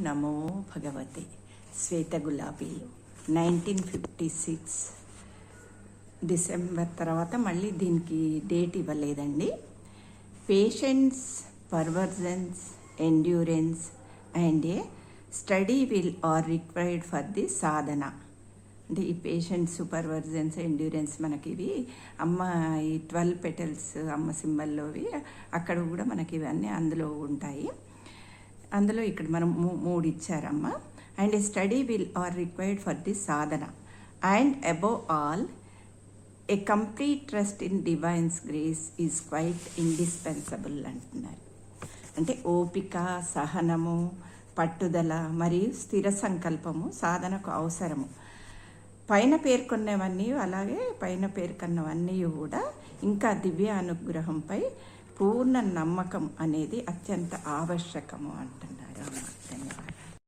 నమో భగవతే శ్వేత గులాబీలు 1956 డిసెంబర్ తర్వాత మళ్ళీ దీనికి డేట్ ఇవ్వలేదండి. Patience, perseverance, endurance and a steady will are required for the sadhana. అంటే ఈ పేషెన్స్, పర్వర్జెన్స్, ఎండ్యూరెన్స్ మనకి ఇవి అమ్మ ఈ 12 పెటల్స్ అమ్మ సింబల్లోవి అక్కడ కూడా మనకి ఇవన్నీ అందులో ఉంటాయి. అందులో ఇక్కడ మనం 3 ఇచ్చారమ్మ. And steady will are required for the sadhana and above all a complete trust in divine's grace is quite indispensable అంటున్నారు. అంటే ఓపిక, సహనము, పట్టుదల మరియు స్థిర సంకల్పము సాధనకు అవసరము. పైన పేర్కొన్నవన్నీ అలాగే పైన పేర్కొన్నవన్నీ కూడా ఇంకా దివ్య అనుగ్రహంపై పూర్ణ నమ్మకం అనేది అత్యంత ఆవశ్యకము అంట.